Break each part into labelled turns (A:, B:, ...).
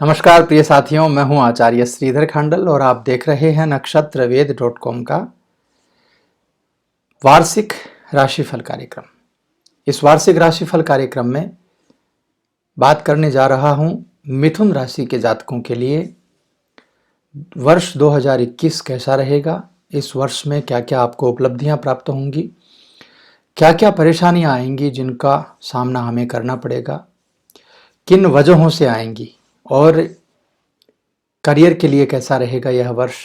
A: नमस्कार प्रिय साथियों, मैं हूं आचार्य श्रीधर खंडल और आप देख रहे हैं नक्षत्रवेद.com का वार्षिक राशिफल कार्यक्रम। इस वार्षिक राशिफल कार्यक्रम में बात करने जा रहा हूं मिथुन राशि के जातकों के लिए वर्ष 2021 कैसा रहेगा, इस वर्ष में क्या क्या आपको उपलब्धियां प्राप्त होंगी, क्या क्या परेशानियां आएंगी जिनका सामना हमें करना पड़ेगा, किन वजहों से आएंगी और करियर के लिए कैसा रहेगा यह वर्ष,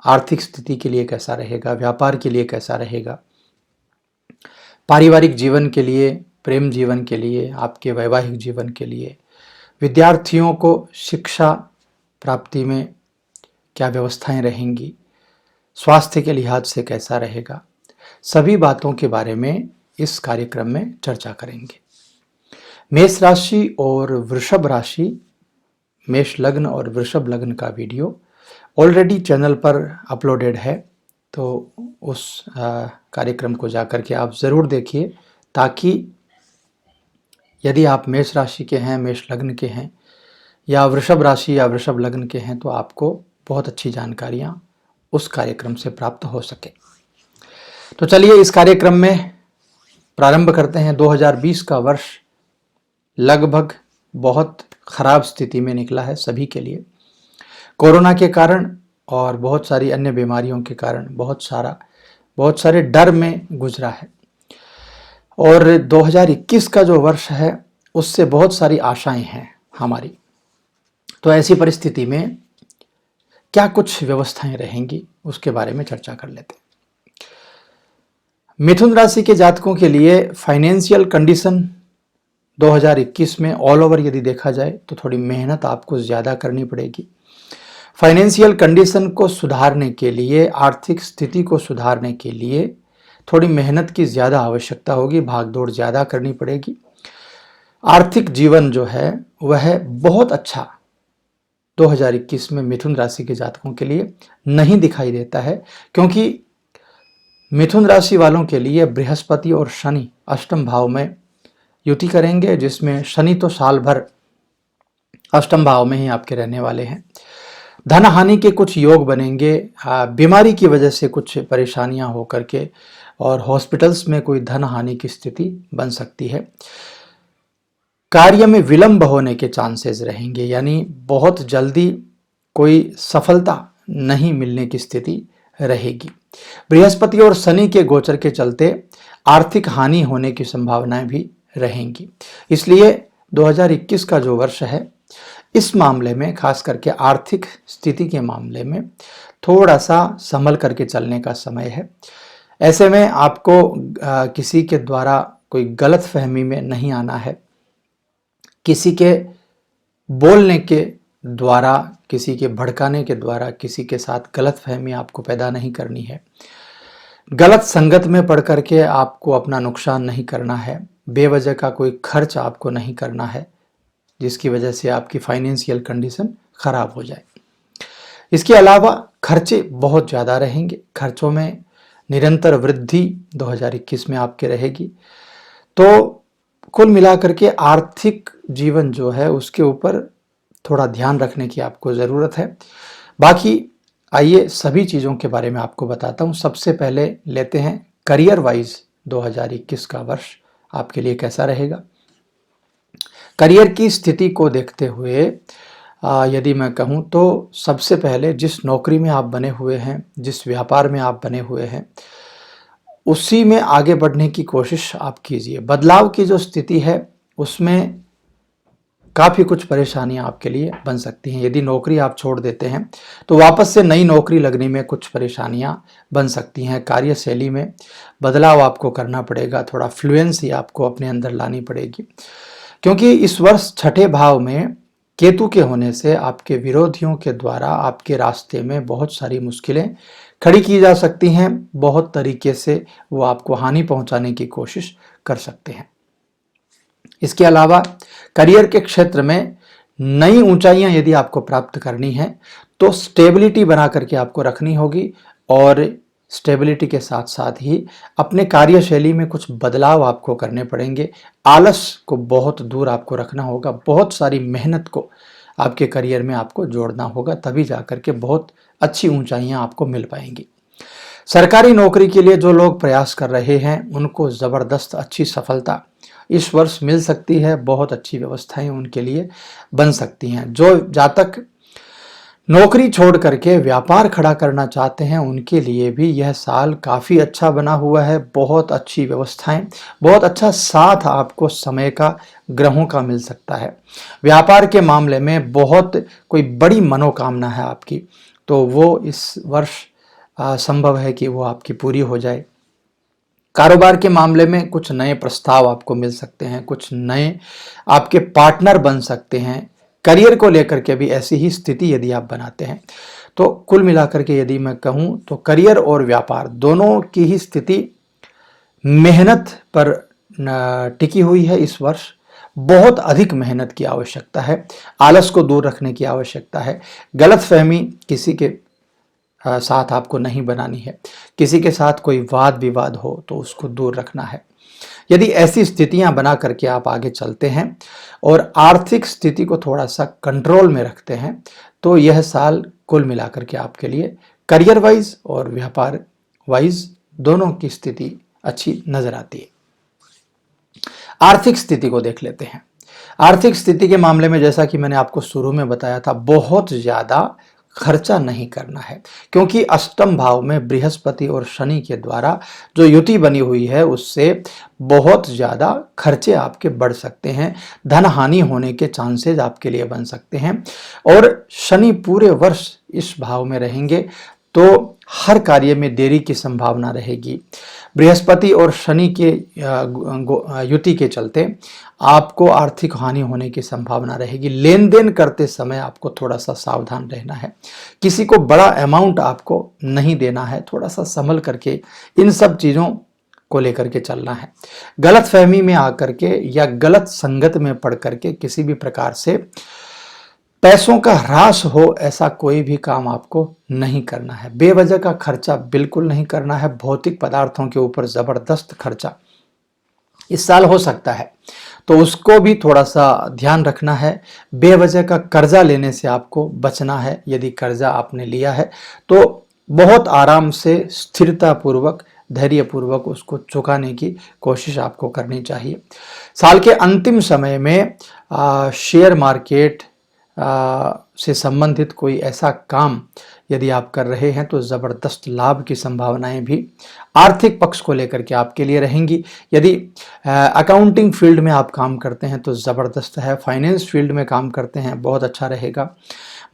A: आर्थिक स्थिति के लिए कैसा रहेगा, व्यापार के लिए कैसा रहेगा, पारिवारिक जीवन के लिए, प्रेम जीवन के लिए, आपके वैवाहिक जीवन के लिए, विद्यार्थियों को शिक्षा प्राप्ति में क्या व्यवस्थाएं रहेंगी, स्वास्थ्य के लिहाज से कैसा रहेगा, सभी बातों के बारे में इस कार्यक्रम में चर्चा करेंगे। मेष राशि और वृषभ राशि, मेष लग्न और वृषभ लग्न का वीडियो ऑलरेडी चैनल पर अपलोडेड है, तो उस कार्यक्रम को जाकर के आप ज़रूर देखिए, ताकि यदि आप मेष राशि के हैं, मेष लग्न के हैं या वृषभ राशि या वृषभ लग्न के हैं तो आपको बहुत अच्छी जानकारियाँ उस कार्यक्रम से प्राप्त हो सके। तो चलिए इस कार्यक्रम में प्रारंभ करते हैं। 2020 का वर्ष लगभग बहुत खराब स्थिति में निकला है सभी के लिए। कोरोना के कारण और बहुत सारी अन्य बीमारियों के कारण बहुत सारे डर में गुजरा है। और 2021 का जो वर्ष है उससे बहुत सारी आशाएं हैं हमारी। तो ऐसी परिस्थिति में क्या कुछ व्यवस्थाएं रहेंगी उसके बारे में चर्चा कर लेते हैं। मिथुन राशि के जातकों के लिए फाइनेंशियल कंडीशन 2021 में ऑल ओवर यदि देखा जाए तो थोड़ी मेहनत आपको ज़्यादा करनी पड़ेगी। फाइनेंशियल कंडीशन को सुधारने के लिए, आर्थिक स्थिति को सुधारने के लिए थोड़ी मेहनत की ज़्यादा आवश्यकता होगी, भागदौड़ ज़्यादा करनी पड़ेगी। आर्थिक जीवन जो है वह बहुत अच्छा 2021 में मिथुन राशि के जातकों के लिए नहीं दिखाई देता है, क्योंकि मिथुन राशि वालों के लिए बृहस्पति और शनि अष्टम भाव में युति करेंगे, जिसमें शनि तो साल भर अष्टम भाव में ही आपके रहने वाले हैं। धन हानि के कुछ योग बनेंगे, बीमारी की वजह से कुछ परेशानियां होकर के और हॉस्पिटल्स में कोई धन हानि की स्थिति बन सकती है। कार्य में विलंब होने के चांसेस रहेंगे, यानी बहुत जल्दी कोई सफलता नहीं मिलने की स्थिति रहेगी। बृहस्पति और शनि के गोचर के चलते आर्थिक हानि होने की संभावनाएं भी रहेंगी। इसलिए 2021 का जो वर्ष है इस मामले में, खास करके आर्थिक स्थिति के मामले में, थोड़ा सा संभल करके चलने का समय है। ऐसे में आपको किसी के द्वारा कोई गलत फहमी में नहीं आना है, किसी के बोलने के द्वारा, किसी के भड़काने के द्वारा किसी के साथ गलत फहमी आपको पैदा नहीं करनी है। गलत संगत में पड़ करके आपको अपना नुकसान नहीं करना है। बेवजह का कोई खर्च आपको नहीं करना है जिसकी वजह से आपकी फाइनेंशियल कंडीशन खराब हो जाए। इसके अलावा खर्चे बहुत ज़्यादा रहेंगे, खर्चों में निरंतर वृद्धि 2021 में आपके रहेगी। तो कुल मिलाकर के आर्थिक जीवन जो है उसके ऊपर थोड़ा ध्यान रखने की आपको ज़रूरत है। बाकी आइए सभी चीज़ों के बारे में आपको बताता हूँ। सबसे पहले लेते हैं करियर वाइज 2021 का वर्ष आपके लिए कैसा रहेगा। करियर की स्थिति को देखते हुए यदि मैं कहूँ तो सबसे पहले जिस नौकरी में आप बने हुए हैं, जिस व्यापार में आप बने हुए हैं, उसी में आगे बढ़ने की कोशिश आप कीजिए। बदलाव की जो स्थिति है उसमें काफ़ी कुछ परेशानियां आपके लिए बन सकती हैं। यदि नौकरी आप छोड़ देते हैं तो वापस से नई नौकरी लगने में कुछ परेशानियां बन सकती हैं। कार्यशैली में बदलाव आपको करना पड़ेगा, थोड़ा फ्लुएंसी आपको अपने अंदर लानी पड़ेगी, क्योंकि इस वर्ष छठे भाव में केतु के होने से आपके विरोधियों के द्वारा आपके रास्ते में बहुत सारी मुश्किलें खड़ी की जा सकती हैं। बहुत तरीके से वो आपको हानि पहुंचाने की कोशिश कर सकते हैं। इसके अलावा करियर के क्षेत्र में नई ऊंचाइयां यदि आपको प्राप्त करनी है तो स्टेबिलिटी बना करके आपको रखनी होगी, और स्टेबिलिटी के साथ साथ ही अपने कार्यशैली में कुछ बदलाव आपको करने पड़ेंगे। आलस को बहुत दूर आपको रखना होगा, बहुत सारी मेहनत को आपके करियर में आपको जोड़ना होगा, तभी जाकर के बहुत अच्छी ऊंचाइयां आपको मिल पाएंगी। सरकारी नौकरी के लिए जो लोग प्रयास कर रहे हैं उनको ज़बरदस्त अच्छी सफलता इस वर्ष मिल सकती है। बहुत अच्छी व्यवस्थाएं उनके लिए बन सकती हैं। जो जातक नौकरी छोड़ करके व्यापार खड़ा करना चाहते हैं उनके लिए भी यह साल काफ़ी अच्छा बना हुआ है। बहुत अच्छी व्यवस्थाएं, बहुत अच्छा साथ आपको समय का, ग्रहों का मिल सकता है। व्यापार के मामले में बहुत कोई बड़ी मनोकामना है आपकी, तो वो इस वर्ष संभव है कि वो आपकी पूरी हो जाए। कारोबार के मामले में कुछ नए प्रस्ताव आपको मिल सकते हैं, कुछ नए आपके पार्टनर बन सकते हैं। करियर को लेकर के भी ऐसी ही स्थिति यदि आप बनाते हैं, तो कुल मिलाकर के यदि मैं कहूं तो करियर और व्यापार दोनों की ही स्थिति मेहनत पर टिकी हुई है। इस वर्ष बहुत अधिक मेहनत की आवश्यकता है, आलस को दूर रखने की आवश्यकता है, गलतफहमी किसी के साथ आपको नहीं बनानी है। किसी के साथ कोई वाद विवाद हो तो उसको दूर रखना है। यदि ऐसी स्थितियां बना करके आप आगे चलते हैं और आर्थिक स्थिति को थोड़ा सा कंट्रोल में रखते हैं, तो यह साल कुल मिलाकर के आपके लिए करियर वाइज और व्यापार वाइज दोनों की स्थिति अच्छी नजर आती है। आर्थिक स्थिति को देख लेते हैं। आर्थिक स्थिति के मामले में जैसा कि मैंने आपको शुरू में बताया था, बहुत ज्यादा खर्चा नहीं करना है, क्योंकि अष्टम भाव में बृहस्पति और शनि के द्वारा जो युति बनी हुई है उससे बहुत ज़्यादा खर्चे आपके बढ़ सकते हैं। धन हानि होने के चांसेस आपके लिए बन सकते हैं। और शनि पूरे वर्ष इस भाव में रहेंगे तो हर कार्य में देरी की संभावना रहेगी। बृहस्पति और शनि के युति के चलते आपको आर्थिक हानि होने की संभावना रहेगी। लेन देन करते समय आपको थोड़ा सा सावधान रहना है। किसी को बड़ा अमाउंट आपको नहीं देना है, थोड़ा सा संभल करके इन सब चीज़ों को लेकर के चलना है। गलत फहमी में आकर के या गलत संगत में पड़ करके किसी भी प्रकार से पैसों का ह्रास हो ऐसा कोई भी काम आपको नहीं करना है। बेवजह का खर्चा बिल्कुल नहीं करना है। भौतिक पदार्थों के ऊपर जबरदस्त खर्चा इस साल हो सकता है, तो उसको भी थोड़ा सा ध्यान रखना है। बेवजह का कर्जा लेने से आपको बचना है। यदि कर्जा आपने लिया है तो बहुत आराम से, स्थिरता पूर्वक, धैर्य पूर्वक उसको चुकाने की कोशिश आपको करनी चाहिए। साल के अंतिम समय में शेयर मार्केट से संबंधित कोई ऐसा काम यदि आप कर रहे हैं तो ज़बरदस्त लाभ की संभावनाएं भी आर्थिक पक्ष को लेकर के आपके लिए रहेंगी। यदि अकाउंटिंग फील्ड में आप काम करते हैं तो ज़बरदस्त है। फाइनेंस फील्ड में काम करते हैं बहुत अच्छा रहेगा।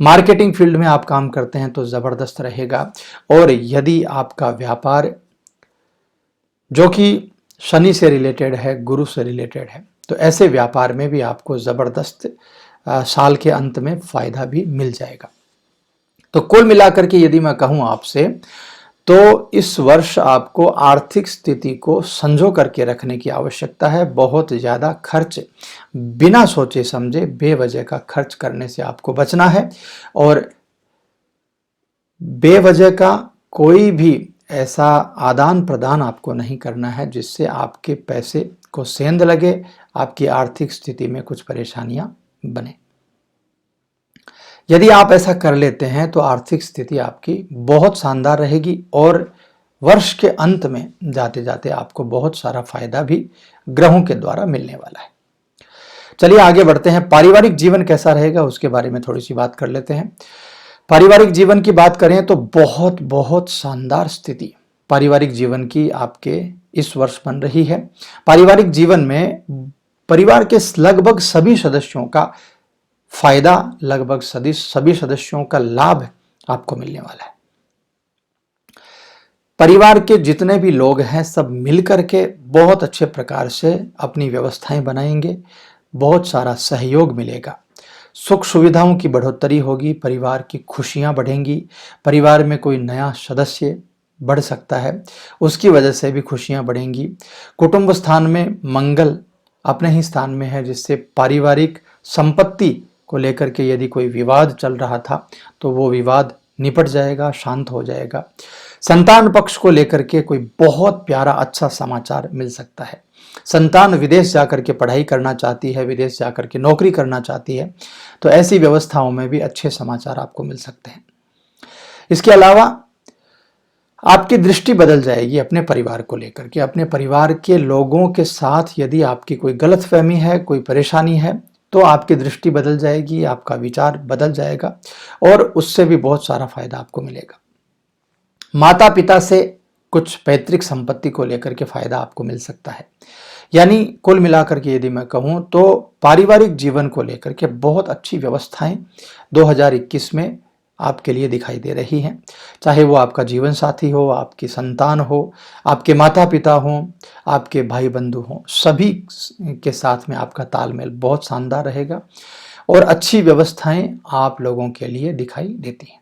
A: मार्केटिंग फील्ड में आप काम करते हैं तो ज़बरदस्त रहेगा। और यदि आपका व्यापार जो कि शनि से रिलेटेड है, गुरु से रिलेटेड है, तो ऐसे व्यापार में भी आपको ज़बरदस्त साल के अंत में फायदा भी मिल जाएगा। तो कुल मिलाकर के यदि मैं कहूं आपसे, तो इस वर्ष आपको आर्थिक स्थिति को संजो करके रखने की आवश्यकता है। बहुत ज़्यादा खर्च बिना सोचे समझे बेवजह का खर्च करने से आपको बचना है। और बेवजह का कोई भी ऐसा आदान प्रदान आपको नहीं करना है जिससे आपके पैसे को सेंध लगे, आपकी आर्थिक स्थिति में कुछ परेशानियां बने। यदि आप ऐसा कर लेते हैं तो आर्थिक स्थिति आपकी बहुत शानदार रहेगी और वर्ष के अंत में जाते जाते आपको बहुत सारा फायदा भी ग्रहों के द्वारा मिलने वाला है। चलिए आगे बढ़ते हैं। पारिवारिक जीवन कैसा रहेगा उसके बारे में थोड़ी सी बात कर लेते हैं। पारिवारिक जीवन की बात करें तो बहुत बहुत शानदार स्थिति पारिवारिक जीवन की आपके इस वर्ष बन रही है। पारिवारिक जीवन में परिवार के लगभग सभी सदस्यों का फायदा, लगभग सभी सदस्यों का लाभ आपको मिलने वाला है। परिवार के जितने भी लोग हैं सब मिलकर के बहुत अच्छे प्रकार से अपनी व्यवस्थाएं बनाएंगे। बहुत सारा सहयोग मिलेगा। सुख सुविधाओं की बढ़ोतरी होगी। परिवार की खुशियां बढ़ेंगी। परिवार में कोई नया सदस्य बढ़ सकता है, उसकी वजह से भी खुशियां बढ़ेंगी। कुटुंब स्थान में मंगल अपने ही स्थान में है, जिससे पारिवारिक संपत्ति को लेकर के यदि कोई विवाद चल रहा था तो वो विवाद निपट जाएगा, शांत हो जाएगा। संतान पक्ष को लेकर के कोई बहुत प्यारा अच्छा समाचार मिल सकता है। संतान विदेश जाकर के पढ़ाई करना चाहती है, विदेश जाकर के नौकरी करना चाहती है, तो ऐसी व्यवस्थाओं में भी अच्छे समाचार आपको मिल सकते हैं। इसके अलावा आपकी दृष्टि बदल जाएगी अपने परिवार को लेकर के। अपने परिवार के लोगों के साथ यदि आपकी कोई गलतफहमी है, कोई परेशानी है, तो आपकी दृष्टि बदल जाएगी, आपका विचार बदल जाएगा और उससे भी बहुत सारा फायदा आपको मिलेगा। माता पिता से कुछ पैतृक संपत्ति को लेकर के फायदा आपको मिल सकता है। यानी कुल मिलाकर के यदि मैं कहूँ तो पारिवारिक जीवन को लेकर के बहुत अच्छी व्यवस्थाएं 2021 में आपके लिए दिखाई दे रही हैं। चाहे वो आपका जीवन साथी हो, आपकी संतान हो, आपके माता पिता हों, आपके भाई बंधु हों, सभी के साथ में आपका तालमेल बहुत शानदार रहेगा और अच्छी व्यवस्थाएं आप लोगों के लिए दिखाई देती हैं।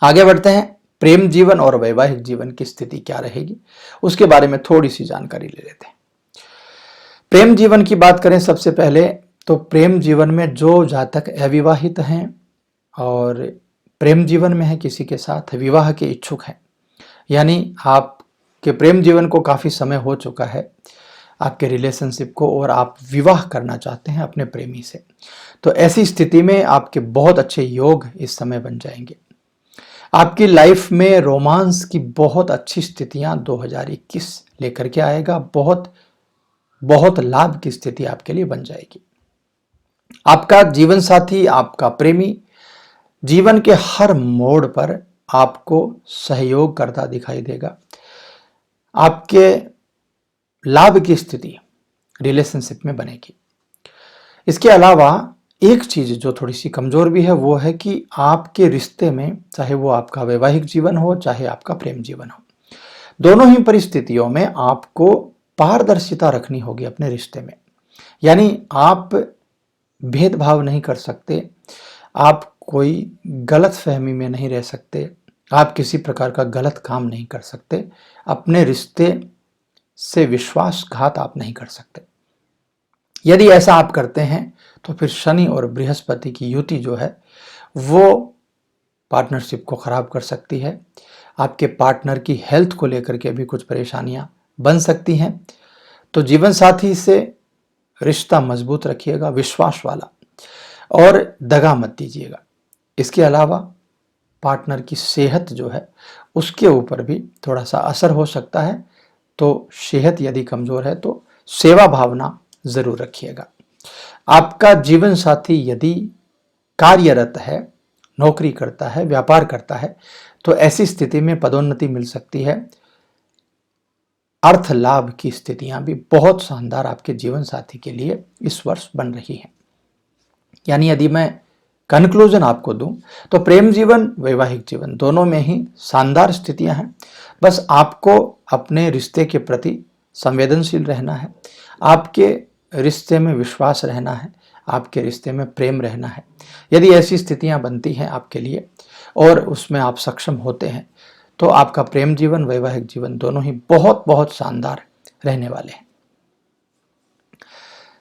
A: आगे बढ़ते हैं, प्रेम जीवन और वैवाहिक जीवन की स्थिति क्या रहेगी उसके बारे में थोड़ी सी जानकारी ले लेते हैं। प्रेम जीवन की बात करें सबसे पहले तो प्रेम जीवन में जो जातक अविवाहित हैं और प्रेम जीवन में है, किसी के साथ विवाह के इच्छुक हैं, यानी आपके प्रेम जीवन को काफ़ी समय हो चुका है आपके रिलेशनशिप को और आप विवाह करना चाहते हैं अपने प्रेमी से, तो ऐसी स्थिति में आपके बहुत अच्छे योग इस समय बन जाएंगे। आपकी लाइफ में रोमांस की बहुत अच्छी स्थितियां 2021 लेकर के आएगा। बहुत बहुत लाभ की स्थिति आपके लिए बन जाएगी। आपका जीवन साथी, आपका प्रेमी जीवन के हर मोड़ पर आपको सहयोग करता दिखाई देगा। आपके लाभ की स्थिति रिलेशनशिप में बनेगी। इसके अलावा एक चीज जो थोड़ी सी कमजोर भी है वो है कि आपके रिश्ते में, चाहे वो आपका वैवाहिक जीवन हो चाहे आपका प्रेम जीवन हो, दोनों ही परिस्थितियों में आपको पारदर्शिता रखनी होगी अपने रिश्ते में। यानी आप भेदभाव नहीं कर सकते, आप कोई गलत फहमी में नहीं रह सकते, आप किसी प्रकार का गलत काम नहीं कर सकते, अपने रिश्ते से विश्वासघात आप नहीं कर सकते। यदि ऐसा आप करते हैं तो फिर शनि और बृहस्पति की युति जो है वो पार्टनरशिप को खराब कर सकती है। आपके पार्टनर की हेल्थ को लेकर के भी कुछ परेशानियां बन सकती हैं। तो जीवन साथी से रिश्ता मजबूत रखिएगा, विश्वास वाला, और दगा मत दीजिएगा। इसके अलावा पार्टनर की सेहत जो है उसके ऊपर भी थोड़ा सा असर हो सकता है, तो सेहत यदि कमजोर है तो सेवा भावना जरूर रखिएगा। आपका जीवन साथी यदि कार्यरत है, नौकरी करता है, व्यापार करता है, तो ऐसी स्थिति में पदोन्नति मिल सकती है। अर्थ लाभ की स्थितियां भी बहुत शानदार आपके जीवन साथी के लिए इस वर्ष बन रही हैं। यानी यदि मैं कंक्लूजन आपको दूं तो प्रेम जीवन, वैवाहिक जीवन दोनों में ही शानदार स्थितियां हैं। बस आपको अपने रिश्ते के प्रति संवेदनशील रहना है, आपके रिश्ते में विश्वास रहना है, आपके रिश्ते में प्रेम रहना है। यदि ऐसी स्थितियां बनती हैं आपके लिए और उसमें आप सक्षम होते हैं तो आपका प्रेम जीवन, वैवाहिक जीवन दोनों ही बहुत बहुत शानदार रहने वाले हैं।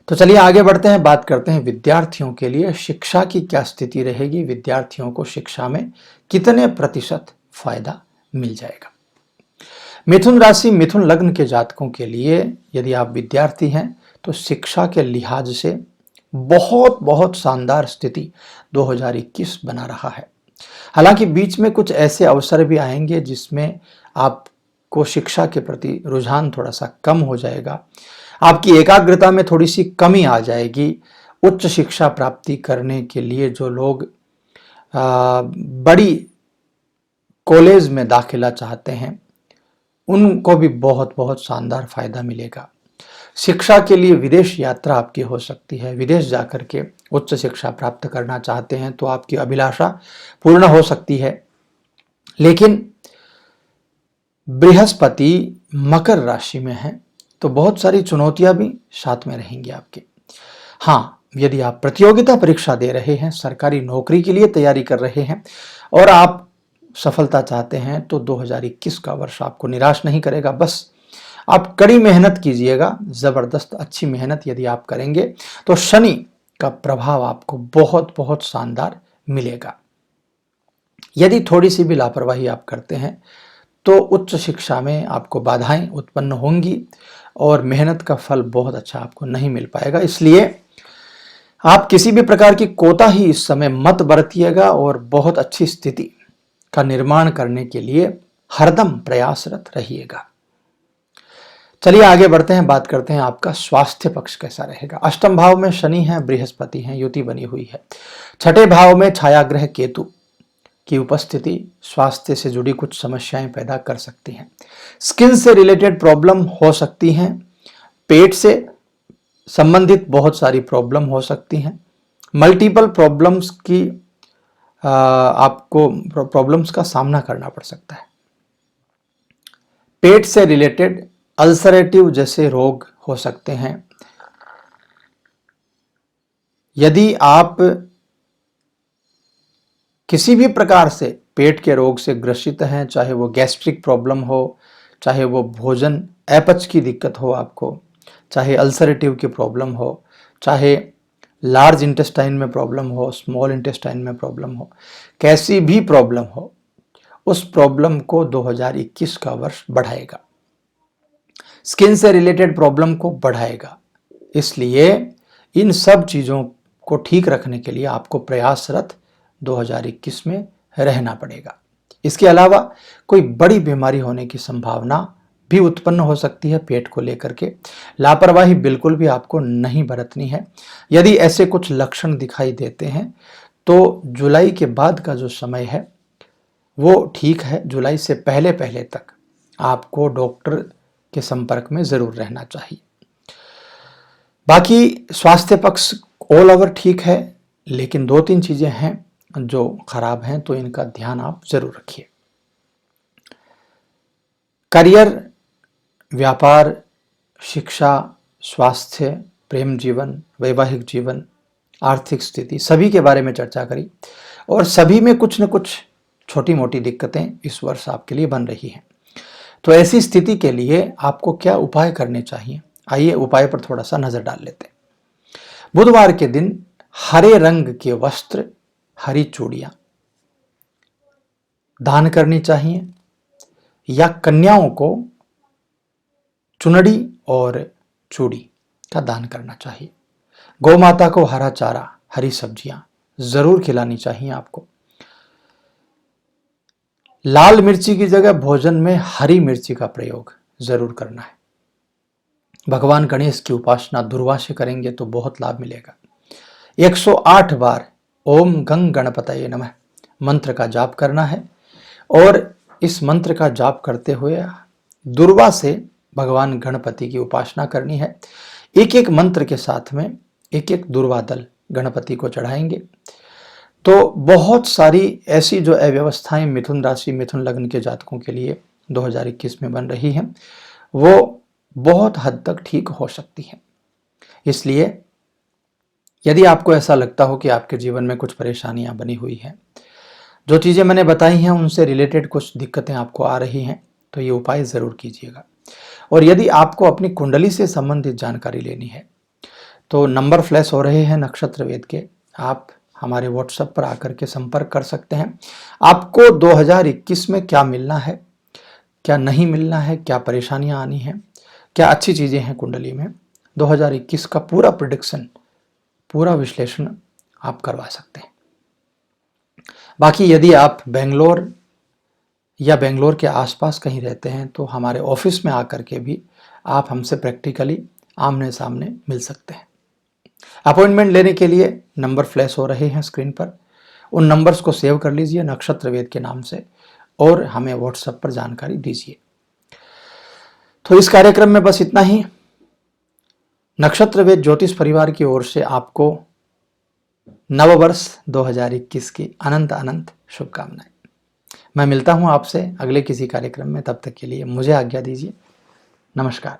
A: तो चलिए आगे बढ़ते हैं, बात करते हैं विद्यार्थियों के लिए शिक्षा की क्या स्थिति रहेगी, विद्यार्थियों को शिक्षा में कितने प्रतिशत फायदा मिल जाएगा। मिथुन राशि, मिथुन लग्न के जातकों के लिए यदि आप विद्यार्थी हैं तो शिक्षा के लिहाज से बहुत बहुत शानदार स्थिति 2021 बना रहा है। हालांकि बीच में कुछ ऐसे अवसर भी आएंगे जिसमें आपको शिक्षा के प्रति रुझान थोड़ा सा कम हो जाएगा, आपकी एकाग्रता में थोड़ी सी कमी आ जाएगी। उच्च शिक्षा प्राप्ति करने के लिए जो लोग बड़ी कॉलेज में दाखिला चाहते हैं उनको भी बहुत बहुत शानदार फायदा मिलेगा। शिक्षा के लिए विदेश यात्रा आपकी हो सकती है, विदेश जाकर के उच्च शिक्षा प्राप्त करना चाहते हैं तो आपकी अभिलाषा पूर्ण हो सकती है। लेकिन बृहस्पति मकर राशि में है तो बहुत सारी चुनौतियां भी साथ में रहेंगी आपके। हाँ, यदि आप प्रतियोगिता परीक्षा दे रहे हैं, सरकारी नौकरी के लिए तैयारी कर रहे हैं और आप सफलता चाहते हैं तो 2021 का वर्ष आपको निराश नहीं करेगा। बस आप कड़ी मेहनत कीजिएगा, जबरदस्त अच्छी मेहनत यदि आप करेंगे तो शनि का प्रभाव आपको बहुत बहुत शानदार मिलेगा। यदि थोड़ी सी भी लापरवाही आप करते हैं तो उच्च शिक्षा में आपको बाधाएं उत्पन्न होंगी और मेहनत का फल बहुत अच्छा आपको नहीं मिल पाएगा। इसलिए आप किसी भी प्रकार की कोताही इस समय मत बरतिएगा और बहुत अच्छी स्थिति का निर्माण करने के लिए हरदम प्रयासरत रहिएगा। चलिए आगे बढ़ते हैं, बात करते हैं आपका स्वास्थ्य पक्ष कैसा रहेगा। अष्टम भाव में शनि है, बृहस्पति है, युति बनी हुई है। छठे भाव में छायाग्रह केतु की उपस्थिति स्वास्थ्य से जुड़ी कुछ समस्याएं पैदा कर सकती हैं। स्किन से रिलेटेड प्रॉब्लम हो सकती हैं, पेट से संबंधित बहुत सारी प्रॉब्लम हो सकती हैं। मल्टीपल प्रॉब्लम्स की आपको प्रॉब्लम्स का सामना करना पड़ सकता है। पेट से रिलेटेड अल्सरेटिव जैसे रोग हो सकते हैं। यदि आप किसी भी प्रकार से पेट के रोग से ग्रसित हैं, चाहे वो गैस्ट्रिक प्रॉब्लम हो, चाहे वो भोजन अपच की दिक्कत हो आपको, चाहे अल्सरेटिव की प्रॉब्लम हो, चाहे लार्ज इंटेस्टाइन में प्रॉब्लम हो, स्मॉल इंटेस्टाइन में प्रॉब्लम हो, कैसी भी प्रॉब्लम हो, उस प्रॉब्लम को 2021 का वर्ष बढ़ाएगा। स्किन से रिलेटेड प्रॉब्लम को बढ़ाएगा। इसलिए इन सब चीज़ों को ठीक रखने के लिए आपको प्रयासरत 2021 में रहना पड़ेगा। इसके अलावा कोई बड़ी बीमारी होने की संभावना भी उत्पन्न हो सकती है पेट को लेकर के। लापरवाही बिल्कुल भी आपको नहीं बरतनी है। यदि ऐसे कुछ लक्षण दिखाई देते हैं तो जुलाई के बाद का जो समय है वो ठीक है। जुलाई से पहले पहले तक आपको डॉक्टर के संपर्क में जरूर रहना चाहिए। बाकी स्वास्थ्य पक्ष ऑल ओवर ठीक है, लेकिन 2-3 चीजें हैं जो खराब हैं, तो इनका ध्यान आप जरूर रखिए। करियर, व्यापार, शिक्षा, स्वास्थ्य, प्रेम जीवन, वैवाहिक जीवन, आर्थिक स्थिति, सभी के बारे में चर्चा करी और सभी में कुछ न कुछ छोटी मोटी दिक्कतें इस वर्ष आपके लिए बन रही हैं। तो ऐसी स्थिति के लिए आपको क्या उपाय करने चाहिए, आइए उपाय पर थोड़ा सा नजर डाल लेते हैं। बुधवार के दिन हरे रंग के वस्त्र, हरी चूड़ियां दान करनी चाहिए, या कन्याओं को चुनड़ी और चूड़ी का दान करना चाहिए। गौ माता को हरा चारा, हरी सब्जियां जरूर खिलानी चाहिए आपको। लाल मिर्ची की जगह भोजन में हरी मिर्ची का प्रयोग जरूर करना है। भगवान गणेश की उपासना दुर्वा से करेंगे तो बहुत लाभ मिलेगा। 108 बार ओम गंग गणपतये नमः मंत्र का जाप करना है और इस मंत्र का जाप करते हुए दुर्वा से भगवान गणपति की उपासना करनी है। एक एक मंत्र के साथ में एक एक दुर्वा दल गणपति को चढ़ाएंगे तो बहुत सारी ऐसी जो अव्यवस्थाएं मिथुन राशि, मिथुन लग्न के जातकों के लिए 2021 में बन रही हैं वो बहुत हद तक ठीक हो सकती हैं। इसलिए यदि आपको ऐसा लगता हो कि आपके जीवन में कुछ परेशानियां बनी हुई हैं, जो चीज़ें मैंने बताई हैं उनसे रिलेटेड कुछ दिक्कतें आपको आ रही हैं, तो ये उपाय ज़रूर कीजिएगा। और यदि आपको अपनी कुंडली से संबंधित जानकारी लेनी है तो नंबर फ्लैश हो रहे हैं नक्षत्र वेद के, आप हमारे व्हाट्सएप पर आकर के संपर्क कर सकते हैं। आपको 2021 में क्या मिलना है, क्या नहीं मिलना है, क्या परेशानियां आनी हैं, क्या अच्छी चीज़ें हैं कुंडली में, 2021 का पूरा प्रेडिक्शन, पूरा विश्लेषण आप करवा सकते हैं। बाकी यदि आप बेंगलोर या बेंगलोर के आसपास कहीं रहते हैं तो हमारे ऑफिस में आकर के भी आप हमसे प्रैक्टिकली आमने सामने मिल सकते हैं। अपॉइंटमेंट लेने के लिए नंबर फ्लैश हो रहे हैं स्क्रीन पर, उन नंबर्स को सेव कर लीजिए नक्षत्र वेद के नाम से और हमें व्हाट्सएप पर जानकारी दीजिए। तो इस कार्यक्रम में बस इतना ही। नक्षत्र वेद ज्योतिष परिवार की ओर से आपको नववर्ष 2021 की अनंत अनंत शुभकामनाएं। मैं मिलता हूं आपसे अगले किसी कार्यक्रम में, तब तक के लिए मुझे आज्ञा दीजिए। नमस्कार।